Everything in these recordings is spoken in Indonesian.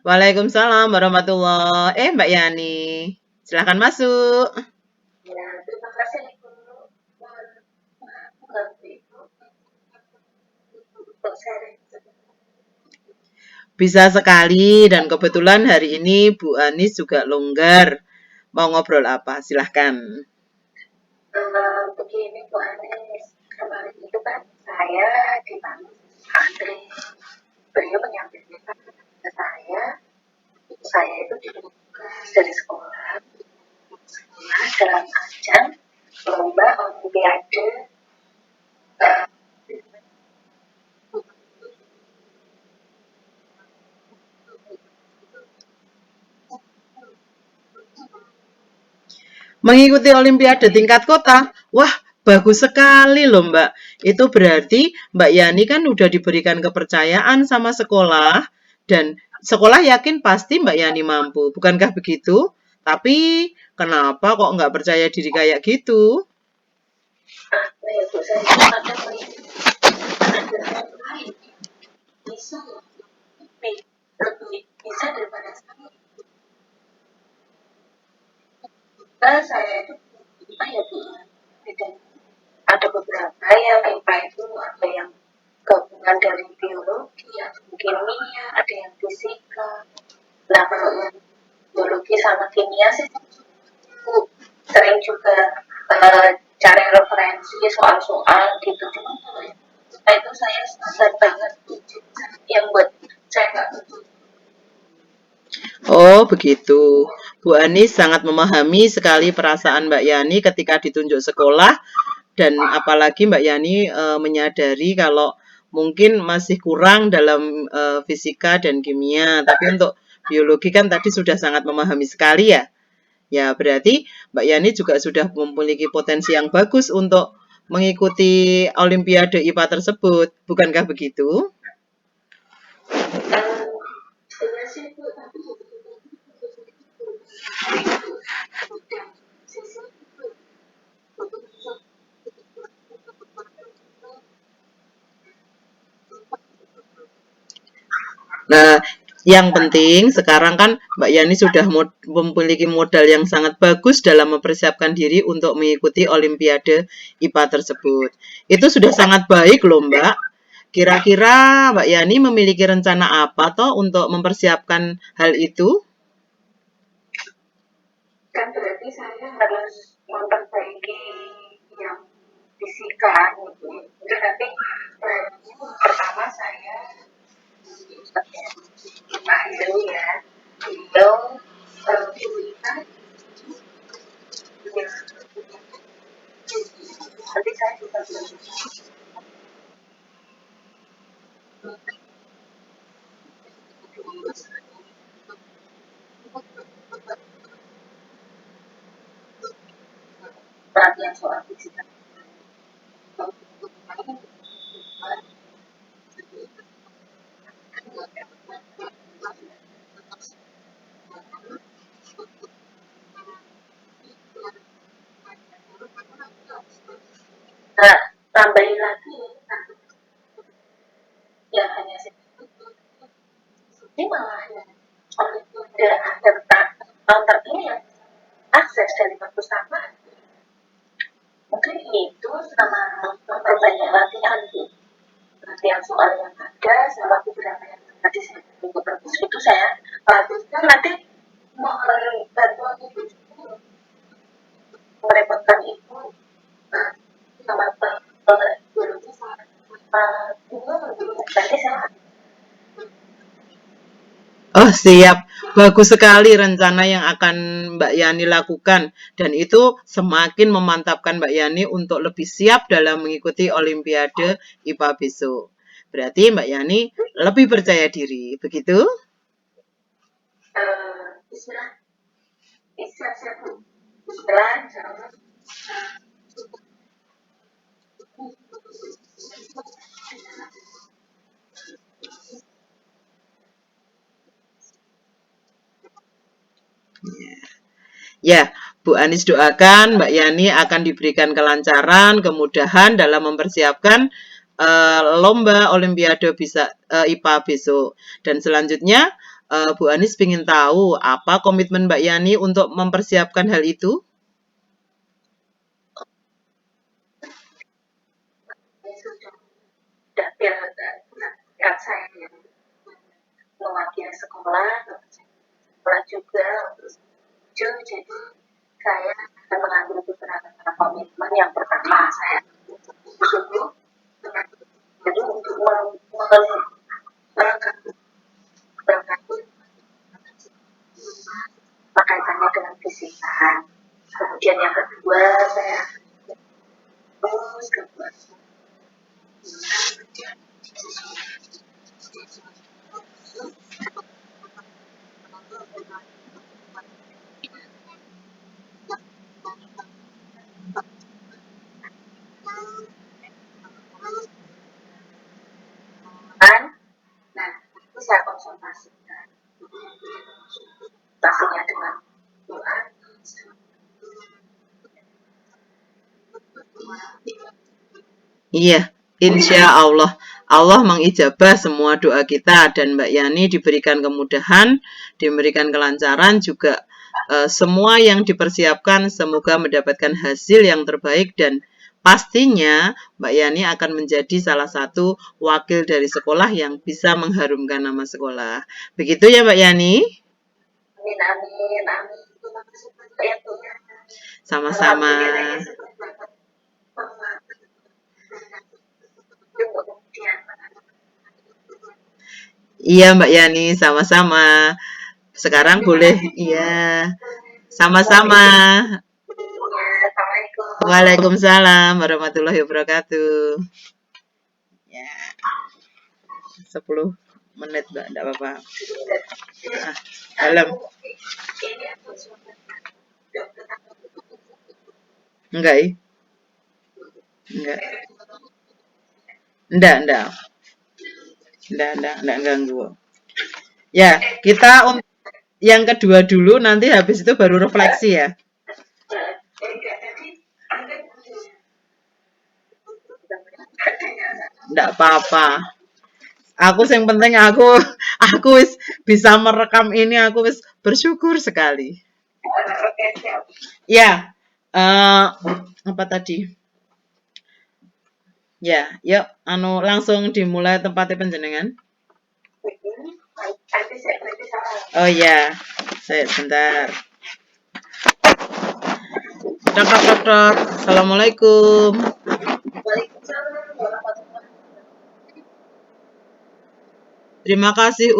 Waalaikumsalam warahmatullah. Mbak Yani, silahkan masuk. Ya, terima kasih untuk mengerti untuk sharing. Bisa sekali dan kebetulan hari ini Bu Anis juga longgar. Mau ngobrol apa? Silahkan. Begini Bu Anis, kemarin itu kan saya dipanggil Andre. Beliau menyampaikan ke saya itu ditugas dari sekolah dalam ajang lomba olimpiade Mengikuti olimpiade tingkat kota. Wah, bagus sekali loh Mbak. Itu berarti Mbak Yani kan udah diberikan kepercayaan sama sekolah dan sekolah yakin pasti Mbak Yani mampu. Bukankah begitu? Tapi kenapa kok nggak percaya diri kayak gitu? apa ya Bu, saya itu kadang ada orang lain bisa lebih bisa daripada saya. Saya itu apa ya Bu, beda. Ada beberapa yang IPA itu ada yang gabungan dari biologi, ada kimia, ada yang fisika. Nah, kalau yang biologi sama kimia sih sering juga cari referensi soal-soal gitu. Cuma kalau itu saya standar banget yang buat saya nggak. Oh, begitu. Bu Anis sangat memahami sekali perasaan Mbak Yani ketika ditunjuk sekolah dan apalagi Mbak Yani menyadari kalau mungkin masih kurang dalam fisika dan kimia. Tapi untuk biologi kan tadi sudah sangat memahami sekali ya. Ya, berarti Mbak Yani juga sudah memiliki potensi yang bagus untuk mengikuti Olimpiade IPA tersebut. Bukankah begitu? Iya sih Bu, tapi Nah, yang penting sekarang kan Mbak Yani sudah memiliki modal yang sangat bagus dalam mempersiapkan diri untuk mengikuti Olimpiade IPA tersebut. Itu sudah sangat baik loh Mbak. Kira-kira Mbak Yani memiliki rencana apa toh untuk mempersiapkan hal itu? kan berarti saya harus memperbaiki yang fisika gitu. Jadi nanti pertama saya Pak Indo ya, Indo berkaitan nanti saya juga perhatian soal fisika. Nah, tambahin lagi yang hanya ini malah yang Olimpiade akhir tahun ini yang akses dari perpustakaan. Mungkin itu sama memperbanyak latihan gitu. Latihan soal yang ada sama beberapa yang tadi saya tunggu perpus itu saya lanjutkan nanti mau bantuan ibu merepotkan ibu sama biologi sama nanti saya Oh, siap. Bagus sekali rencana yang akan Mbak Yani lakukan. Dan itu semakin memantapkan Mbak Yani untuk lebih siap dalam mengikuti Olimpiade IPA besok. Berarti Mbak Yani lebih percaya diri. Begitu? Bismillah bisa saya Bismillah jangan Ya, Bu Anis doakan Mbak Yani akan diberikan kelancaran, kemudahan dalam mempersiapkan lomba Olimpiade bisa IPA besok. Dan selanjutnya Bu Anis ingin tahu apa komitmen Mbak Yani untuk mempersiapkan hal itu? Sudah biar saya yang mewakili sekolah juga jadi saya akan mengambil beberapa komitmen. Yang pertama saya jadi untuk berkaitannya dengan fisika. Kemudian yang kedua saya terus nah itu saya konsultasikan pastinya dengan doa. Iya, insya Allah. Allah mengijabah semua doa kita dan Mbak Yani diberikan kemudahan, diberikan kelancaran juga semua yang dipersiapkan semoga mendapatkan hasil yang terbaik dan pastinya Mbak Yani akan menjadi salah satu wakil dari sekolah yang bisa mengharumkan nama sekolah. Begitu ya Mbak Yani? Amin, amin, amin. Sama-sama. Iya Mbak Yani, sama-sama. Sekarang boleh, iya. Sama-sama. Waalaikumsalam warahmatullahi wabarakatuh. Ya, 10 menit Mbak, enggak apa-apa. Alam. Enggak, enggak. Enggak ganggu. Ya, kita untuk yang kedua dulu, nanti habis itu baru refleksi ya. Enggak apa-apa. Aku yang penting aku bisa merekam ini, aku bersyukur sekali. Ya, apa tadi? Ya, yuk, langsung dimulai tempatnya penjenengan. Oh ya, saya bentar. Tok. Assalamualaikum. Terima kasih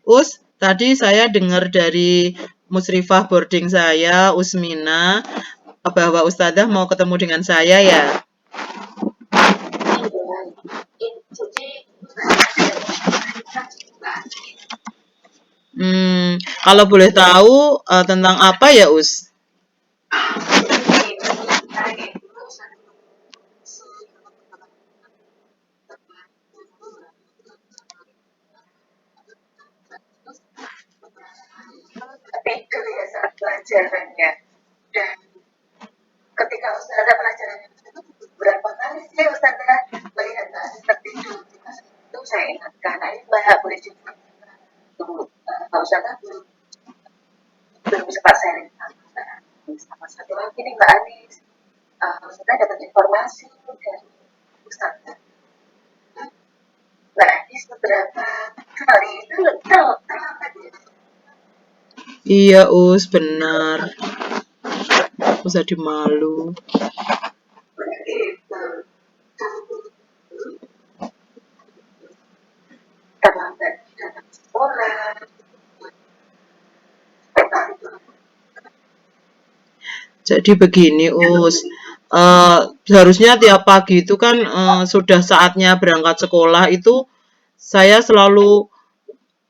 Us, tadi saya dengar dari Musrifah boarding saya, Usmina, bahwa Ustadzah mau ketemu dengan saya ya. Kalau boleh tahu tentang apa ya Us? Itu ya saat pelajarannya. Dan ketika Ustazah pelajarannya berapa kali sih Ustazah melihat tertidur itu saya ingatkan, ini Mbak boleh juga Mbak Ustazah belum sempat sharing sama satu lagi nih Mbak Anis. Ustazah dapat informasi dari Ustazah Mbak Anis beberapa kali itu terlambat. Iya Us, benar. Usah dimalu. Terlambat datang sekolah. Jadi begini Us, seharusnya tiap pagi itu kan sudah saatnya berangkat sekolah itu saya selalu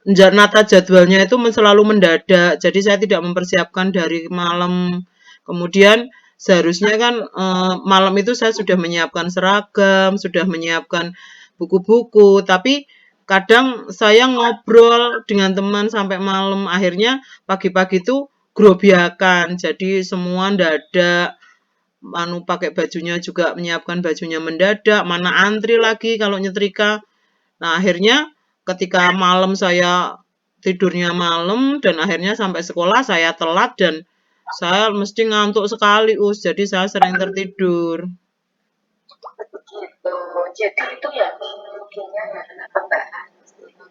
nata jadwalnya itu selalu mendadak. Jadi saya tidak mempersiapkan dari malam. Kemudian seharusnya kan malam itu saya sudah menyiapkan seragam, sudah menyiapkan buku-buku, tapi kadang saya ngobrol dengan teman sampai malam, akhirnya pagi-pagi itu grobiakan, jadi semua mendadak, pakai bajunya juga menyiapkan bajunya mendadak, mana antri lagi kalau nyetrika. Nah akhirnya ketika malam saya tidurnya malam dan akhirnya sampai sekolah saya telat dan saya mesti ngantuk sekali, jadi saya sering tertidur. Begitu. Jadi itu ya mungkinnya ya kenapa Mbak sekolah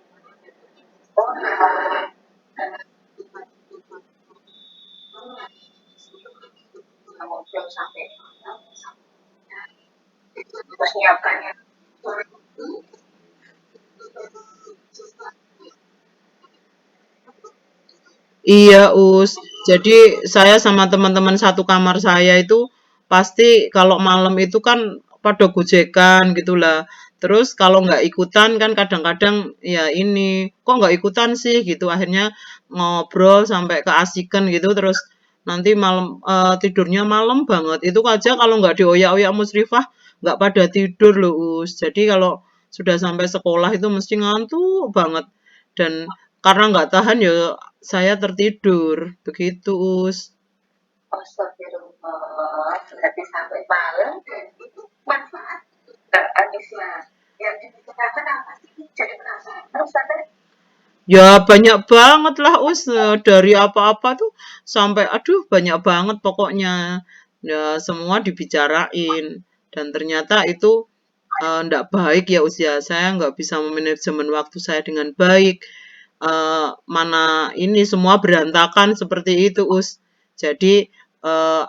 ngobrol sampai malam, terus nyiapkannya. Iya, Jadi saya sama teman-teman satu kamar saya itu pasti kalau malam itu kan pada gojekan gitulah. Terus kalau nggak ikutan kan kadang-kadang ya ini kok nggak ikutan sih gitu. Akhirnya ngobrol sampai keasikan gitu. Terus nanti malam tidurnya malam banget. Itu aja kalau nggak dioyak-oyak musrifah nggak pada tidur loh, Jadi kalau sudah sampai sekolah itu mesti ngantuk banget. Dan karena nggak tahan ya saya tertidur, begitu, Astagfirullah, berarti sampai malam dan itu manfaat nggak habisnya. Yang dibicarakan apa sih? Jadi penasaran. Terus sampai Ya banyak banget lah, dari apa-apa tuh sampai aduh banyak banget pokoknya. Ya semua dibicarain dan ternyata itu ndak baik ya usia saya nggak bisa memanajemen waktu saya dengan baik. Mana ini semua berantakan seperti itu, Jadi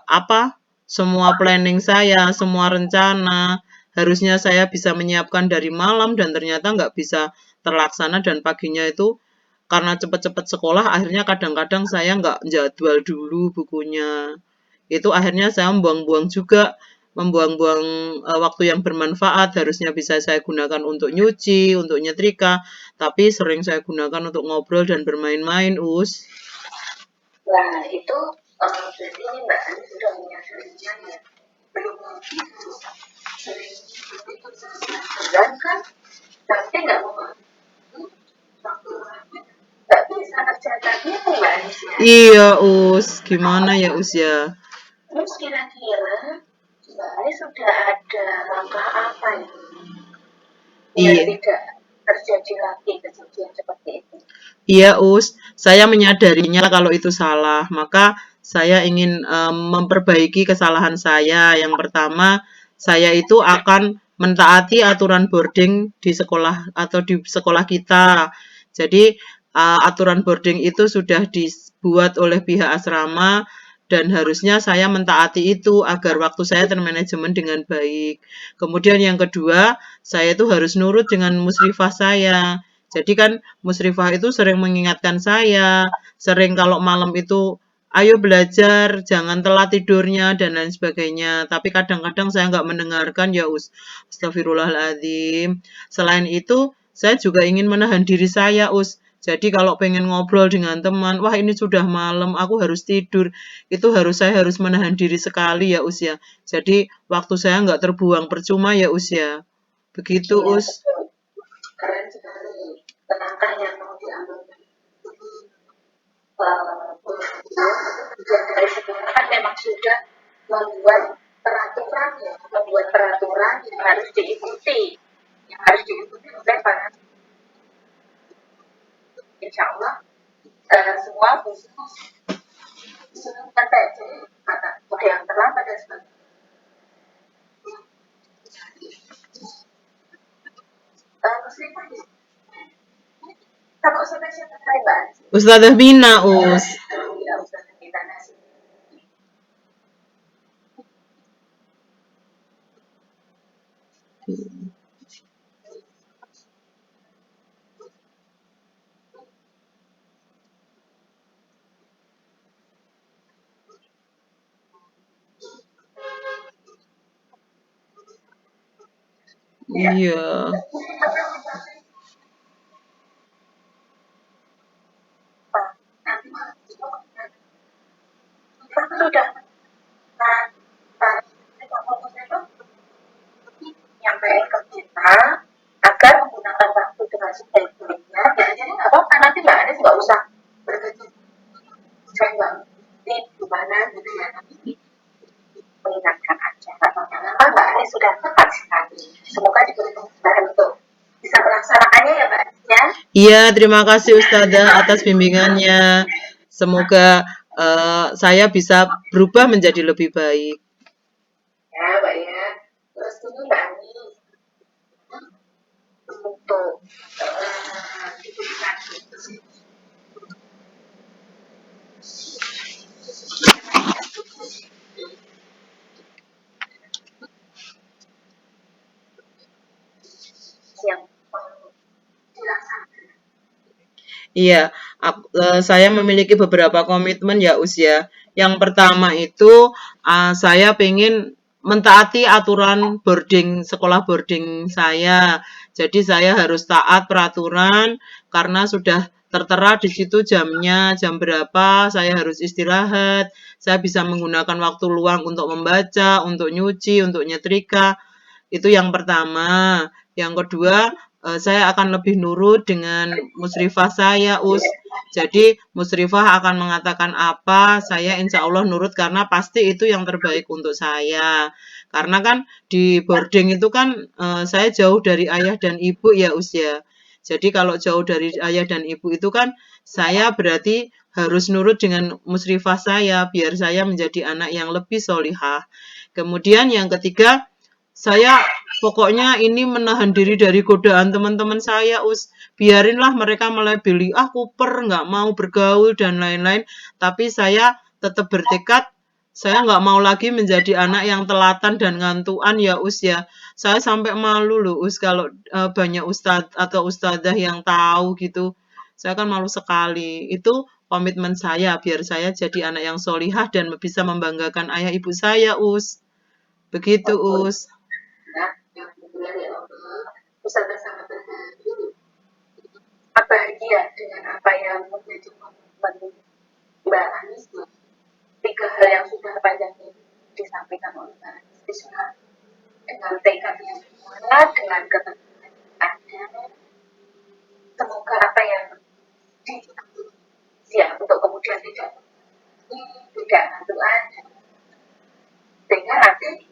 apa semua planning saya, semua rencana harusnya saya bisa menyiapkan dari malam dan ternyata nggak bisa terlaksana dan paginya itu karena cepet-cepet sekolah akhirnya kadang-kadang saya nggak jadwal dulu bukunya. Itu akhirnya saya membuang-buang juga, membuang-buang waktu yang bermanfaat harusnya bisa saya gunakan untuk nyuci, untuk nyetrika, tapi sering saya gunakan untuk ngobrol dan bermain-main, nah itu berarti ini Mbak Ani sudah menyadarinya ya. Belum lagi sering bulan kan, tapi nggak mau nggak bisa kerja lagi tuh Mbak Ani ya. Iya, gimana ya, ya? Terus kira-kira Mbak Ani sudah ada langkah apa ya biar Iya. tidak terjadi lagi kejadian seperti itu? Iya, saya menyadarinya kalau itu salah. Maka saya ingin memperbaiki kesalahan saya. Yang pertama, saya itu akan mentaati aturan boarding di sekolah atau di sekolah kita. Jadi, aturan boarding itu sudah dibuat oleh pihak asrama dan harusnya saya mentaati itu agar waktu saya termanajemen dengan baik. Kemudian yang kedua, saya itu harus nurut dengan musrifah saya. Jadi kan musrifah itu sering mengingatkan saya, sering kalau malam itu, ayo belajar, jangan telat tidurnya, dan lain sebagainya. Tapi kadang-kadang saya nggak mendengarkan, ya Astagfirullahaladzim. Selain itu, saya juga ingin menahan diri saya, Jadi kalau pengen ngobrol dengan teman, wah ini sudah malam, aku harus tidur. Itu saya harus menahan diri sekali ya, ya. Jadi waktu saya nggak terbuang percuma ya, ya. Begitu, Iya betul, keren sekali langkah yang mau diambil dari sekolah kan memang sudah membuat peraturan ya, membuat peraturan yang harus diikuti, oleh para insya Allah semua bisa sampai jadi ada yang terlambat dan sebagainya. Meskipun kalau sampai siapa Mbak? Ustazah Bina, Ya, Ustaz kita nasi. Iya. Sudah nyampein ke kita agar menggunakan waktu dengan sebaik-baiknya. Jadi nggak apa-apa nanti Mbak Anies nggak usah berpikir saya nggak ngerti gimana gitu ya. Tapi mengingatkan aja. Karena Mbak Anies sudah tepat sekali. Semoga diberi kemudahan untuk bisa melaksanakannya ya Mbak Anies ya. Iya, terima kasih Ustazah atas bimbingannya. Semoga saya bisa berubah menjadi lebih baik. Ya, Mbak ya. Terus ini Mbak Ani, untuk diberikan yang dilaksanakan. Iya, saya memiliki beberapa komitmen ya usia. Yang pertama itu saya pengen mentaati aturan boarding sekolah boarding saya. Jadi saya harus taat peraturan karena sudah tertera di situ jamnya, jam berapa saya harus istirahat. Saya bisa menggunakan waktu luang untuk membaca, untuk nyuci, untuk nyetrika. Itu yang pertama. Yang kedua, saya akan lebih nurut dengan musrifah saya, Us. Jadi, musrifah akan mengatakan apa, saya insya Allah nurut karena pasti itu yang terbaik untuk saya. Karena kan di boarding itu kan saya jauh dari ayah dan ibu ya, Us ya. Jadi kalau jauh dari ayah dan ibu itu kan saya berarti harus nurut dengan musrifah saya biar saya menjadi anak yang lebih solihah. Kemudian yang ketiga, saya pokoknya ini menahan diri dari godaan teman-teman saya, Us. Biarinlah mereka melebeli, kuper, nggak mau bergaul, dan lain-lain. Tapi saya tetap bertekad, saya nggak mau lagi menjadi anak yang telatan dan ngantuan ya, Us ya. Saya sampai malu loh, Us, kalau banyak ustadz atau ustadzah yang tahu gitu. Saya kan malu sekali. Itu komitmen saya, biar saya jadi anak yang solihah dan bisa membanggakan ayah ibu saya, Us. Begitu, Us. Yang kemudian ya Allah, bisa bersama bahagia dengan apa yang menjadi komitmen Mbak Anis. Tiga hal yang sudah banyak disampaikan oleh Mbak Anis dengan tekad yang kuat, dengan ketentuan ada. Semoga apa yang siap untuk kemudian tidak hantuan, sehingga nanti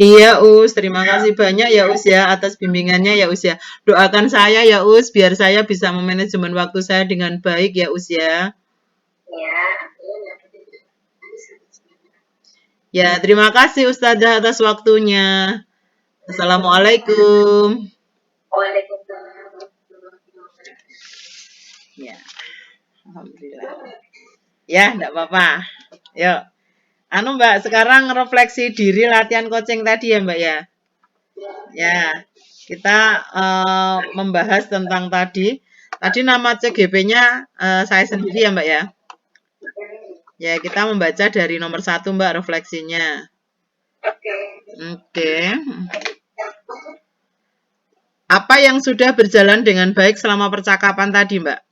Iya, Us. Terima kasih banyak ya, Us ya, atas bimbingannya ya, Us ya. Doakan saya ya, Us, biar saya bisa memanajemen waktu saya dengan baik ya, Us ya. Ya. Ya, terima kasih Ustazah atas waktunya. Assalamualaikum. Waalaikumsalam. Ya, alhamdulillah. Ya, enggak apa-apa. Yuk. Mbak, sekarang refleksi diri latihan coaching tadi ya, Mbak ya. Ya, kita membahas tentang tadi. Tadi nama CGP-nya saya sendiri ya, Mbak ya. Ya, kita membaca dari nomor 1, Mbak, refleksinya. Oke. Apa yang sudah berjalan dengan baik selama percakapan tadi, Mbak?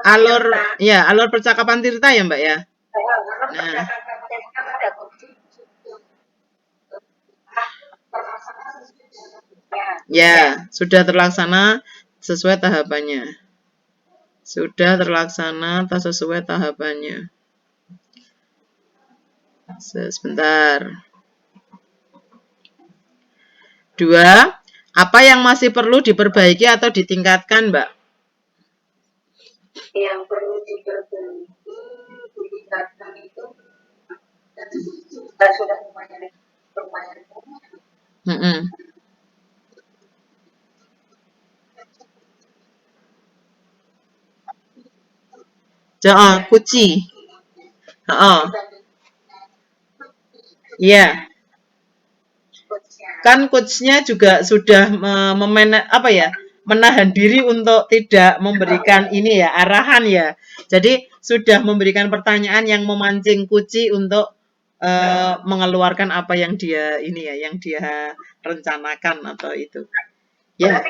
Alur percakapan Tirta ya, Mbak ya. Nah. Ya, sudah terlaksana sesuai tahapannya. Sudah terlaksana sesuai tahapannya. Sebentar. 2. Apa yang masih perlu diperbaiki atau ditingkatkan, Mbak? Yang perlu diperbaiki, ditingkatkan itu sudah lumayan. Kuci. Iya. Kan coachnya juga sudah menahan diri untuk tidak memberikan ini ya, arahan ya. Jadi sudah memberikan pertanyaan yang memancing Kuci untuk mengeluarkan apa yang dia yang dia rencanakan atau itu. Ya.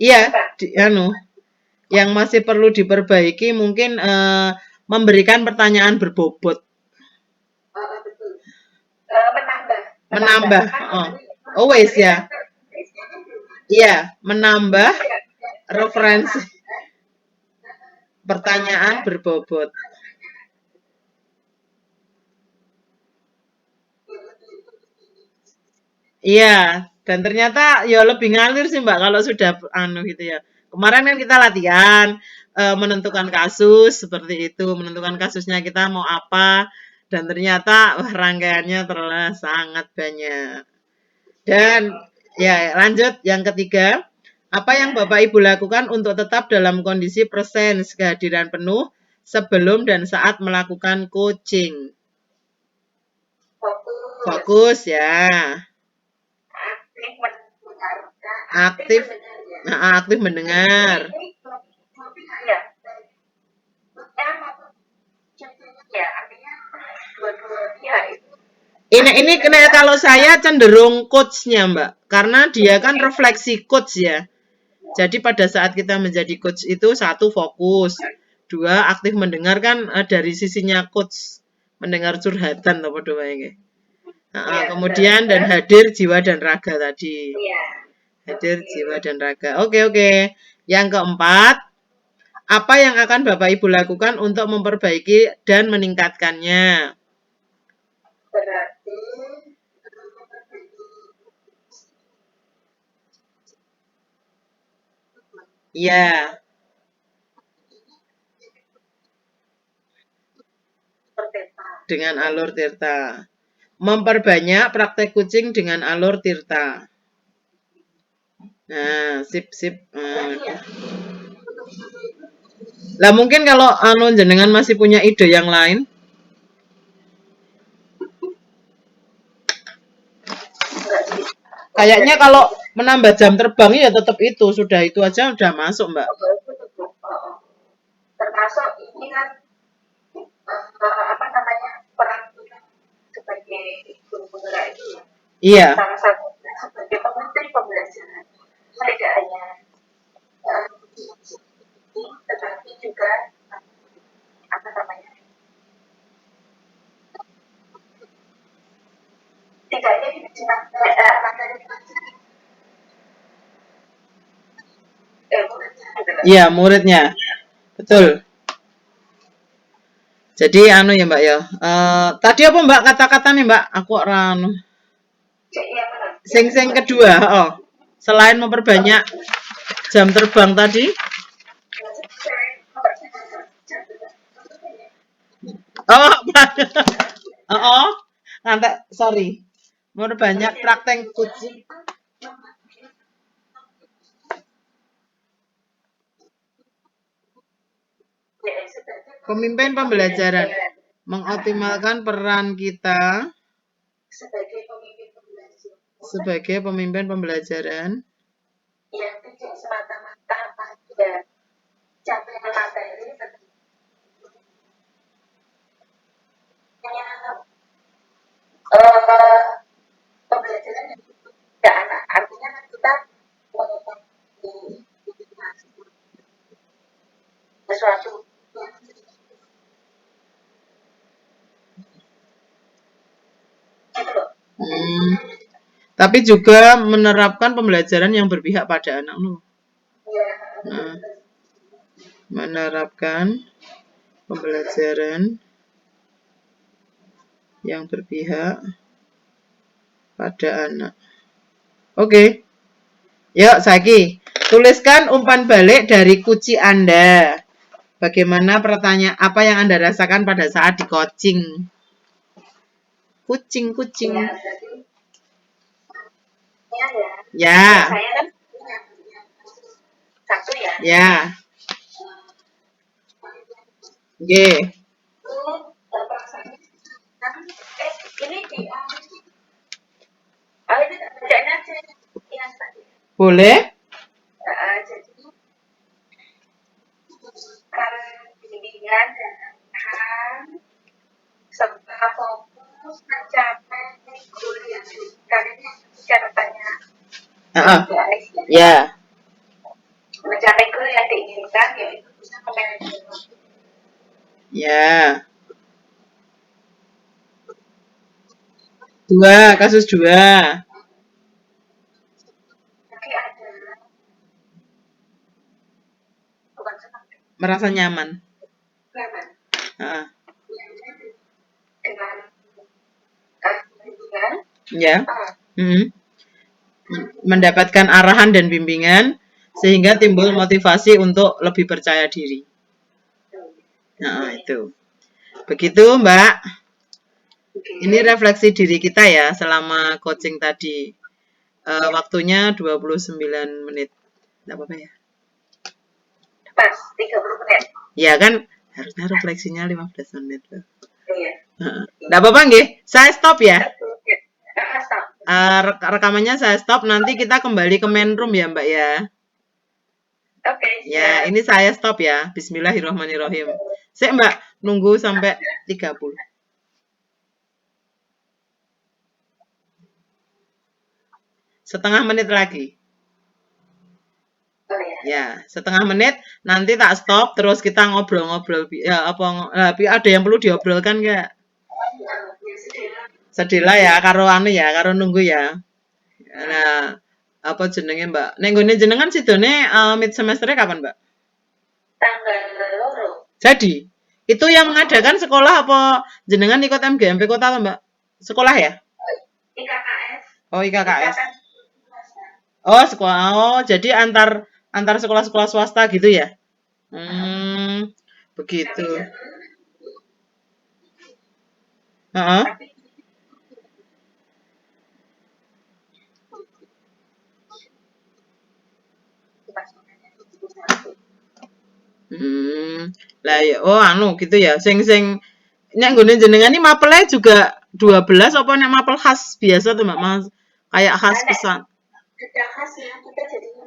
Iya, yang masih perlu diperbaiki mungkin memberikan pertanyaan berbobot. Menambah. Always ya. Iya, menambah referensi pertanyaan berbobot. Iya, dan ternyata ya lebih ngalir sih Mbak kalau sudah anu gitu ya. Kemarin kan kita latihan menentukan kasus seperti itu, menentukan kasusnya kita mau apa, dan ternyata wah, rangkaiannya ternyata sangat banyak. Dan ya lanjut yang ketiga, apa yang Bapak Ibu lakukan untuk tetap dalam kondisi presence kehadiran penuh sebelum dan saat melakukan coaching? Fokus, Fokus ya. aktif mendengarkan, Aktif, mendengar ya. aktif mendengar. Ya, ya, artinya dua-dua pihak itu. Ini kalau saya cenderung coachnya Mbak, karena dia kan refleksi coach ya. Jadi pada saat kita menjadi coach itu satu fokus, dua aktif mendengar kan dari sisinya coach mendengar curhatan atau apa ini. Kemudian dan hadir jiwa dan raga tadi. Hadir jiwa dan raga. Oke. Yang keempat, apa yang akan Bapak Ibu lakukan untuk memperbaiki dan meningkatkannya? Berarti Ya, dengan alur tirta. Memperbanyak praktek kucing dengan alur tirta. Nah, sip. Lah mungkin kalau anu jenengan masih punya ide yang lain? Kayaknya kalau menambah jam terbang ya tetap itu, sudah itu aja udah masuk, Mbak. termasuk ini kan apa namanya peran kita sebagai guru penggerak itu ya. Iya. Salah satu sebagai pementri pembelajaran tidak hanya tetapi juga apa namanya tidak hanya materi pelajaran muridnya. Iya, muridnya. Betul. Jadi anu ya Mbak ya. Tadi apa Mbak kata-kata nih Mbak? Aku anu. Sing kedua, selain memperbanyak jam terbang tadi. Nanti sorry. Memperbanyak praktek kucing. Pemimpin pembelajaran mengoptimalkan peran kita sebagai pemimpin pembelajaran yang tidak semata-mata pada capaian materi pembelajaran yang tidak anak artinya kita sesuatu tapi juga menerapkan pembelajaran yang berpihak pada anak lu. Nah, menerapkan pembelajaran yang berpihak pada anak. Oke. Yuk, Saki. Tuliskan umpan balik dari kuci Anda. Bagaimana pertanyaan apa yang Anda rasakan pada saat di coaching? Kucing. Ya. Saya kan satu ya. Ya. Oke. Ini di Boleh? Jadi bimbingan dan serta fokus mencapai goal yang diinginkan catatannya. Ya. Mencapai goal yang diinginkan yaitu bisa memanage. Ya. 2, kasus 2. Merasa nyaman. Dengan Ya. mendapatkan arahan dan bimbingan sehingga timbul motivasi untuk lebih percaya diri. Nah, itu. Begitu, Mbak. Ini refleksi diri kita ya selama coaching tadi. Waktunya 29 menit. Enggak apa-apa ya? Pas, 30 menit. Ya kan, harusnya refleksinya 15 menit. Iya. Enggak apa-apa nggih. Saya stop ya. Stop. Rekamannya saya stop, nanti kita kembali ke main room ya, Mbak ya. Oke. Ya, ini saya stop ya. Bismillahirrahmanirrahim. Sik, Mbak, nunggu sampai 30. Setengah menit lagi. Oh, ya. Ya, setengah menit nanti tak stop terus kita ngobrol-ngobrol ya apa ada yang perlu diobrolkan enggak? Sedih ya karo anu ya, karo nunggu ya. Nah, apa jenenge, Mbak? Nek nggone jenengan sidone mid semesternya kapan, Mbak? Tanggal 2. Jadi, itu yang mengadakan sekolah apa jenengan ikut MGMP kota atau, Mbak? Sekolah ya? IKKS. Oh, IKKS. Oh, sekolah. Oh, jadi antar sekolah-sekolah swasta gitu ya? Begitu. Heeh. Lah ya, oh anu gitu ya. Sing nek nggone jenengan iki mapele juga 12 apa nek mapel khas biasa tuh Mbak Mas? Kayak khas pesan. Tidak khas ya, kita jadinya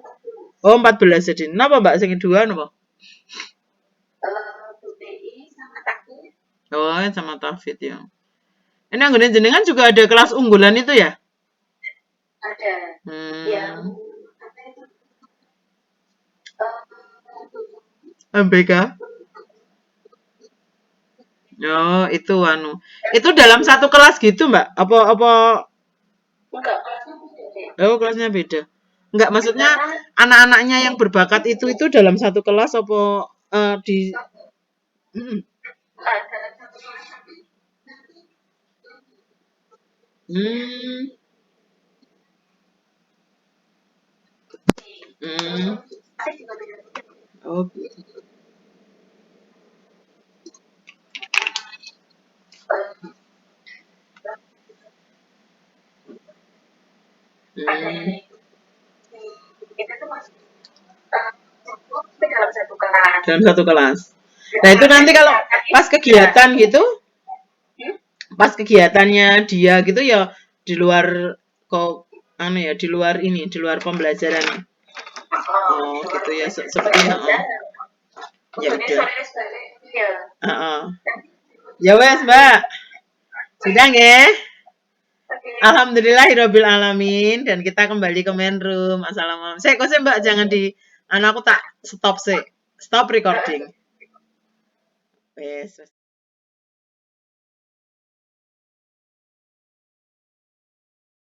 14. Oh, 14 jadi. Napa Mbak sing kedua napa? BPI sama Takdir. Oh, sama Tafid ya. Ini nggone jenengan juga ada kelas unggulan itu ya? Ada. Yang apa itu? MBK. Oh, itu anu. Itu dalam satu kelas gitu, Mbak? Apa Enggak, kelasnya beda. Oh, kelasnya beda. Enggak, maksudnya anak-anaknya yang berbakat itu dalam satu kelas apa di Dalam satu kelas. Oh. Itu tuh masuk dalam satu kelas. Dalam satu kelas. Nah, itu nanti kalau pas kegiatan gitu, pas kegiatannya dia gitu ya di luar kok anu ya, di luar ini, di luar pembelajaran. Oh, gitu ya, sepertinya. Ya udah. Ya wes, Mbak. Sudah nggih? Alhamdulillahirabbil alamin dan kita kembali ke main room. Assalamualaikum. Saya kok Mbak jangan di anakku tak stop sih. Stop recording. Wes.